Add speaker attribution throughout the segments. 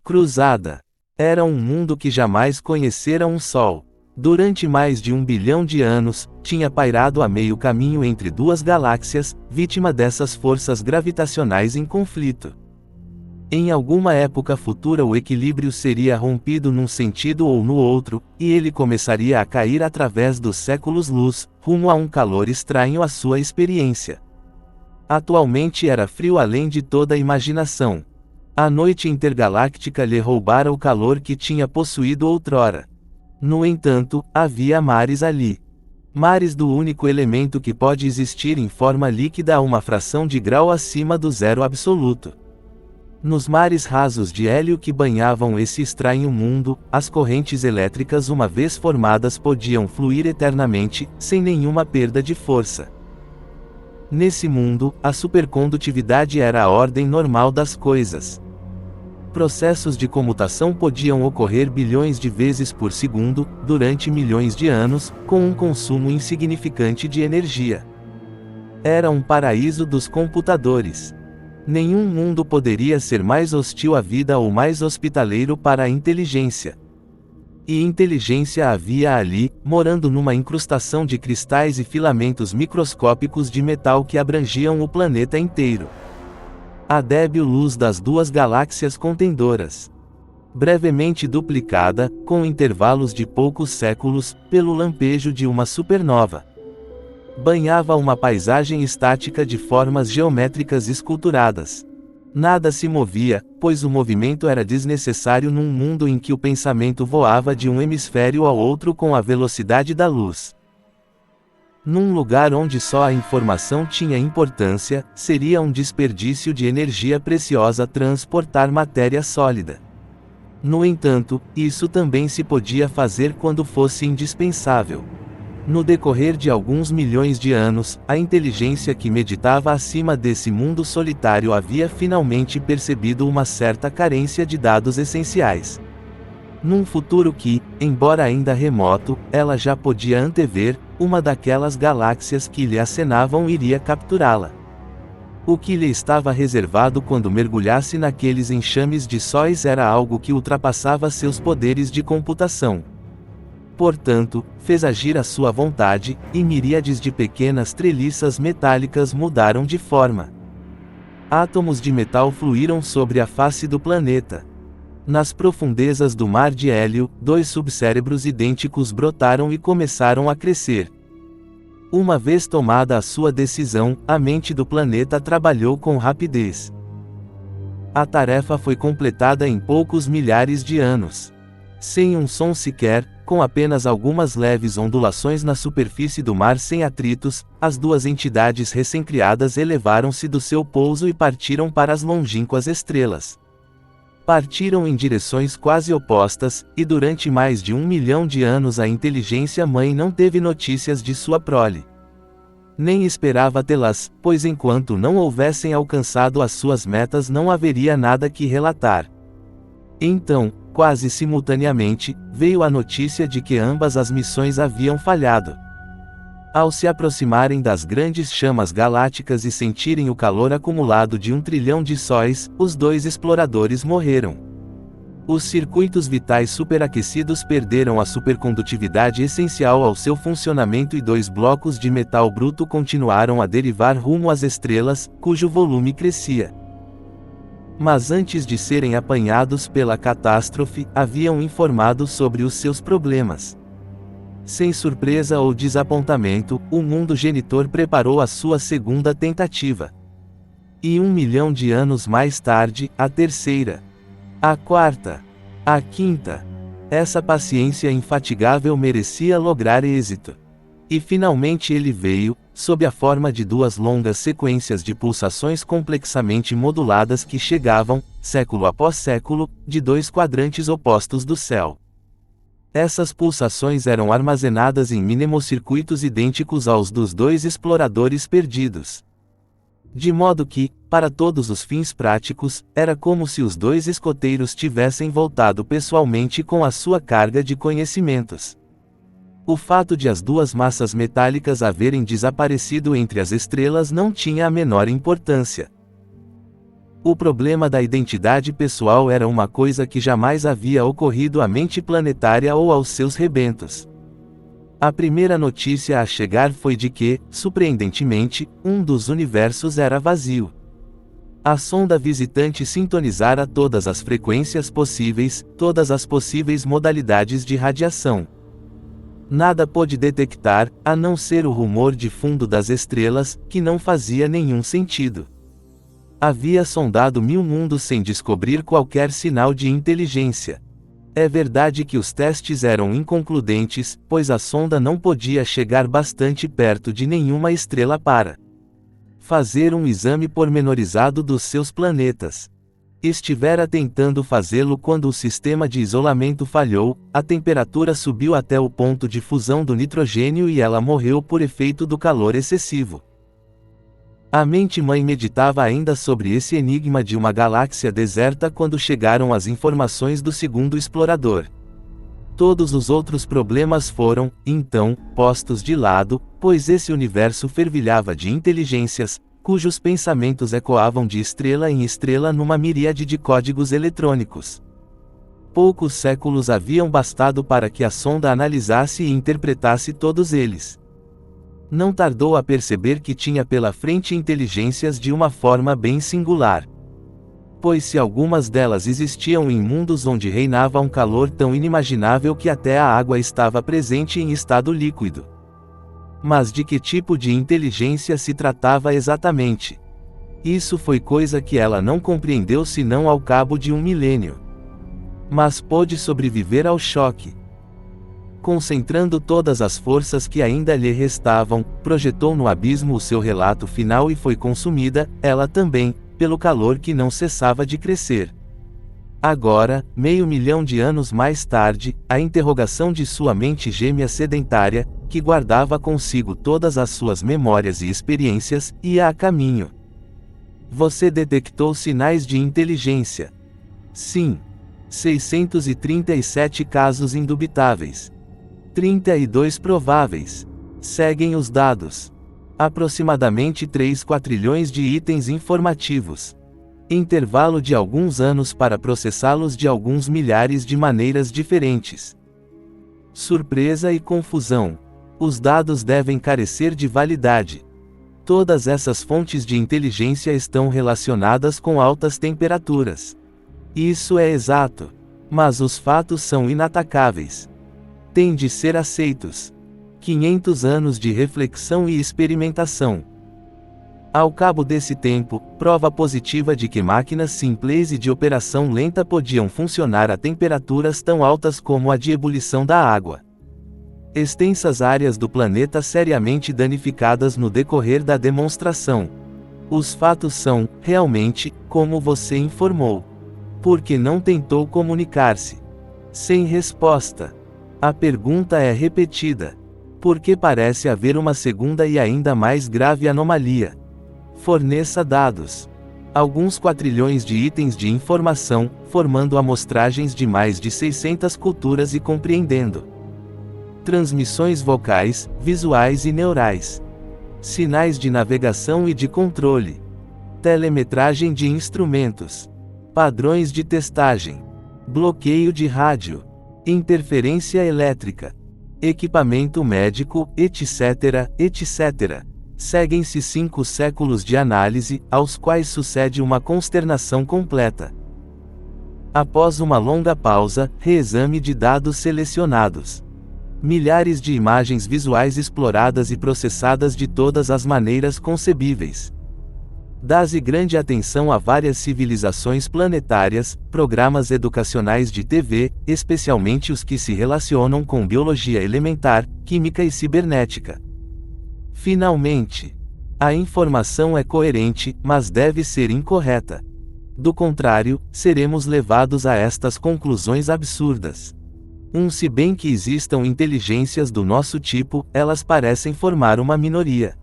Speaker 1: Cruzada. Era um mundo que jamais conhecera um sol. Durante mais de 1 bilhão de anos, tinha pairado a meio caminho entre duas galáxias, vítima dessas forças gravitacionais em conflito. Em alguma época futura o equilíbrio seria rompido num sentido ou no outro, e ele começaria a cair através dos séculos-luz, rumo a um calor estranho à sua experiência. Atualmente era frio além de toda imaginação. A noite intergaláctica lhe roubara o calor que tinha possuído outrora. No entanto, havia mares ali. Mares do único elemento que pode existir em forma líquida a uma fração de grau acima do zero absoluto. Nos mares rasos de hélio que banhavam esse estranho mundo, as correntes elétricas uma vez formadas podiam fluir eternamente, sem nenhuma perda de força. Nesse mundo, a supercondutividade era a ordem normal das coisas. Processos de comutação podiam ocorrer bilhões de vezes por segundo, durante milhões de anos, com um consumo insignificante de energia. Era um paraíso dos computadores. Nenhum mundo poderia ser mais hostil à vida ou mais hospitaleiro para a inteligência. E inteligência havia ali, morando numa incrustação de cristais e filamentos microscópicos de metal que abrangiam o planeta inteiro. A débil luz das duas galáxias contendoras. Brevemente duplicada, com intervalos de poucos séculos, pelo lampejo de uma supernova. Banhava uma paisagem estática de formas geométricas esculturadas. Nada se movia, pois o movimento era desnecessário num mundo em que o pensamento voava de um hemisfério ao outro com a velocidade da luz. Num lugar onde só a informação tinha importância, seria um desperdício de energia preciosa transportar matéria sólida. No entanto, isso também se podia fazer quando fosse indispensável. No decorrer de alguns milhões de anos, a inteligência que meditava acima desse mundo solitário havia finalmente percebido uma certa carência de dados essenciais. Num futuro que, embora ainda remoto, ela já podia antever, uma daquelas galáxias que lhe acenavam iria capturá-la. O que lhe estava reservado quando mergulhasse naqueles enxames de sóis era algo que ultrapassava seus poderes de computação. Portanto, fez agir a sua vontade, e miríades de pequenas treliças metálicas mudaram de forma. Átomos de metal fluíram sobre a face do planeta. Nas profundezas do mar de hélio, 2 subcérebros idênticos brotaram e começaram a crescer. Uma vez tomada a sua decisão, a mente do planeta trabalhou com rapidez. A tarefa foi completada em poucos milhares de anos. Sem um som sequer, com apenas algumas leves ondulações na superfície do mar sem atritos, as duas entidades recém-criadas elevaram-se do seu pouso e partiram para as longínquas estrelas. Partiram em direções quase opostas, e durante mais de 1 milhão de anos a inteligência mãe não teve notícias de sua prole. Nem esperava tê-las, pois enquanto não houvessem alcançado as suas metas não haveria nada que relatar. Então, quase simultaneamente, veio a notícia de que ambas as missões haviam falhado. Ao se aproximarem das grandes chamas galácticas e sentirem o calor acumulado de 1 trilhão de sóis, os 2 exploradores morreram. Os circuitos vitais superaquecidos perderam a supercondutividade essencial ao seu funcionamento e 2 blocos de metal bruto continuaram a derivar rumo às estrelas, cujo volume crescia. Mas antes de serem apanhados pela catástrofe, haviam informado sobre os seus problemas. Sem surpresa ou desapontamento, o mundo genitor preparou a sua segunda tentativa. E 1 milhão de anos mais tarde, a terceira. A quarta. A quinta. Essa paciência infatigável merecia lograr êxito. E finalmente ele veio, sob a forma de 2 longas sequências de pulsações complexamente moduladas que chegavam, século após século, de 2 quadrantes opostos do céu. Essas pulsações eram armazenadas em mnemocircuitos idênticos aos dos 2 exploradores perdidos. De modo que, para todos os fins práticos, era como se os 2 escoteiros tivessem voltado pessoalmente com a sua carga de conhecimentos. O fato de as 2 massas metálicas haverem desaparecido entre as estrelas não tinha a menor importância. O problema da identidade pessoal era uma coisa que jamais havia ocorrido à mente planetária ou aos seus rebentos. A primeira notícia a chegar foi de que, surpreendentemente, um dos universos era vazio. A sonda visitante sintonizara todas as frequências possíveis, todas as possíveis modalidades de radiação. Nada pôde detectar, a não ser o rumor de fundo das estrelas, que não fazia nenhum sentido. Havia sondado 1000 mundos sem descobrir qualquer sinal de inteligência. É verdade que os testes eram inconcludentes, pois a sonda não podia chegar bastante perto de nenhuma estrela para fazer um exame pormenorizado dos seus planetas. Estivera tentando fazê-lo quando o sistema de isolamento falhou, a temperatura subiu até o ponto de fusão do nitrogênio e ela morreu por efeito do calor excessivo. A mente-mãe meditava ainda sobre esse enigma de uma galáxia deserta quando chegaram as informações do segundo explorador. Todos os outros problemas foram, então, postos de lado, pois esse universo fervilhava de inteligências, cujos pensamentos ecoavam de estrela em estrela numa miríade de códigos eletrônicos. Poucos séculos haviam bastado para que a sonda analisasse e interpretasse todos eles. Não tardou a perceber que tinha pela frente inteligências de uma forma bem singular. Pois se algumas delas existiam em mundos onde reinava um calor tão inimaginável que até a água estava presente em estado líquido. Mas de que tipo de inteligência se tratava exatamente? Isso foi coisa que ela não compreendeu senão ao cabo de um milênio. Mas pôde sobreviver ao choque. Concentrando todas as forças que ainda lhe restavam, projetou no abismo o seu relato final e foi consumida, ela também, pelo calor que não cessava de crescer. Agora, 500 mil de anos mais tarde, a interrogação de sua mente gêmea sedentária, que guardava consigo todas as suas memórias e experiências, ia a caminho. Você detectou sinais de inteligência? Sim. 637 casos indubitáveis. 32 prováveis. Seguem os dados. Aproximadamente 3 quatrilhões de itens informativos. Intervalo de alguns anos para processá-los de alguns milhares de maneiras diferentes. Surpresa e confusão. Os dados devem carecer de validade. Todas essas fontes de inteligência estão relacionadas com altas temperaturas. Isso é exato. Mas os fatos são inatacáveis. Têm de ser aceitos. 500 anos de reflexão e experimentação. Ao cabo desse tempo, prova positiva de que máquinas simples e de operação lenta podiam funcionar a temperaturas tão altas como a de ebulição da água. Extensas áreas do planeta seriamente danificadas no decorrer da demonstração. Os fatos são, realmente, como você informou. Porque não tentou comunicar-se. Sem resposta. A pergunta é repetida. Porque parece haver uma segunda e ainda mais grave anomalia. Forneça dados. Alguns quatrilhões de itens de informação, formando amostragens de mais de 600 culturas e compreendendo. Transmissões vocais, visuais e neurais. Sinais de navegação e de controle. Telemetragem de instrumentos. Padrões de testagem. Bloqueio de rádio. Interferência elétrica. Equipamento médico, etc., etc. Seguem-se 5 séculos de análise, aos quais sucede uma consternação completa. Após uma longa pausa, reexame de dados selecionados. Milhares de imagens visuais exploradas e processadas de todas as maneiras concebíveis. Dá-se grande atenção a várias civilizações planetárias, programas educacionais de TV, especialmente os que se relacionam com biologia elementar, química e cibernética. Finalmente, a informação é coerente, mas deve ser incorreta. Do contrário, seremos levados a estas conclusões absurdas. Se bem que existam inteligências do nosso tipo, elas parecem formar uma minoria.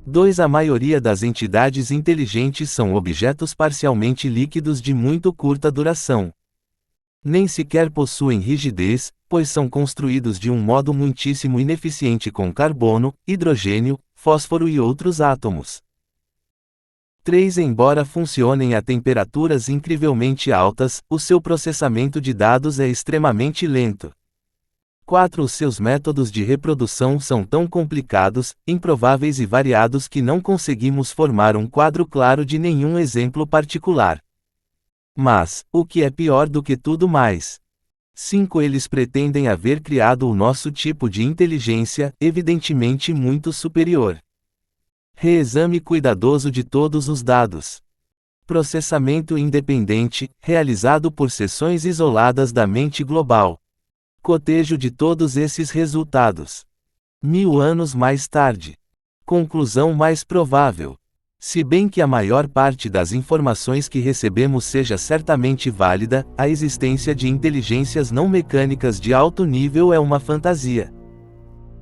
Speaker 1: 2 A maioria das entidades inteligentes são objetos parcialmente líquidos de muito curta duração. Nem sequer possuem rigidez, pois são construídos de um modo muitíssimo ineficiente com carbono, hidrogênio, fósforo e outros átomos. 3. Embora funcionem a temperaturas incrivelmente altas, o seu processamento de dados é extremamente lento. 4. Os seus métodos de reprodução são tão complicados, improváveis e variados que não conseguimos formar um quadro claro de nenhum exemplo particular. Mas, o que é pior do que tudo mais? 5. Eles pretendem haver criado o nosso tipo de inteligência, evidentemente muito superior. Reexame cuidadoso de todos os dados. Processamento independente, realizado por seções isoladas da mente global. Cotejo de todos esses resultados. 1000 anos mais tarde. Conclusão mais provável. Se bem que a maior parte das informações que recebemos seja certamente válida, a existência de inteligências não mecânicas de alto nível é uma fantasia.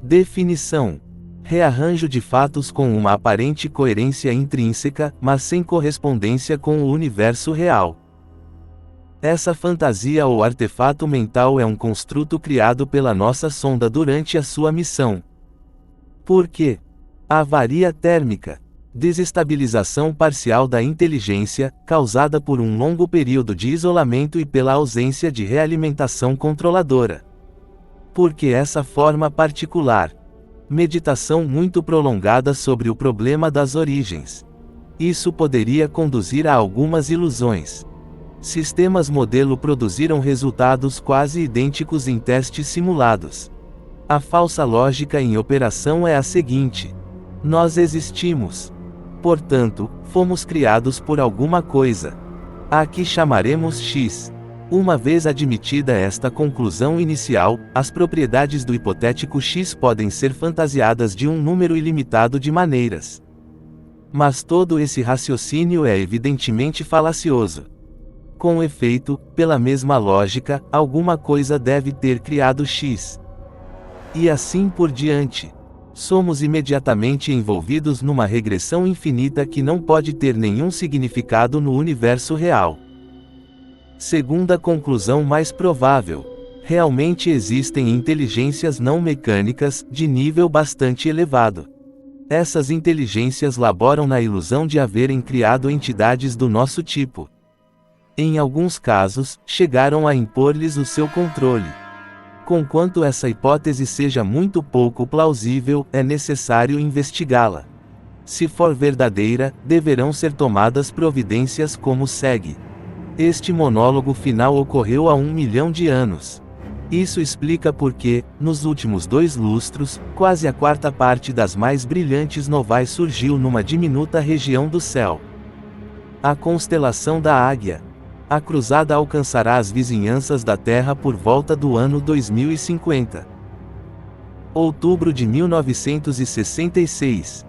Speaker 1: Definição: rearranjo de fatos com uma aparente coerência intrínseca, mas sem correspondência com o universo real. Essa fantasia ou artefato mental é um construto criado pela nossa sonda durante a sua missão. Por quê? Avaria térmica. Desestabilização parcial da inteligência, causada por um longo período de isolamento e pela ausência de realimentação controladora. Por que essa forma particular? Meditação muito prolongada sobre o problema das origens. Isso poderia conduzir a algumas ilusões. Sistemas modelo produziram resultados quase idênticos em testes simulados. A falsa lógica em operação é a seguinte: nós existimos. Portanto, fomos criados por alguma coisa. A que chamaremos X. Uma vez admitida esta conclusão inicial, as propriedades do hipotético X podem ser fantasiadas de um número ilimitado de maneiras. Mas todo esse raciocínio é evidentemente falacioso. Com efeito, pela mesma lógica, alguma coisa deve ter criado X. E assim por diante. Somos imediatamente envolvidos numa regressão infinita que não pode ter nenhum significado no universo real. Segunda conclusão mais provável: realmente existem inteligências não mecânicas, de nível bastante elevado. Essas inteligências laboram na ilusão de haverem criado entidades do nosso tipo. Em alguns casos, chegaram a impor-lhes o seu controle. Conquanto essa hipótese seja muito pouco plausível, é necessário investigá-la. Se for verdadeira, deverão ser tomadas providências como segue. Este monólogo final ocorreu há 1 milhão de anos. Isso explica por que, nos últimos 2 lustros, quase a quarta parte das mais brilhantes novaes surgiu numa diminuta região do céu. A constelação da Águia. A cruzada alcançará as vizinhanças da Terra por volta do ano 2050. Outubro de 1966.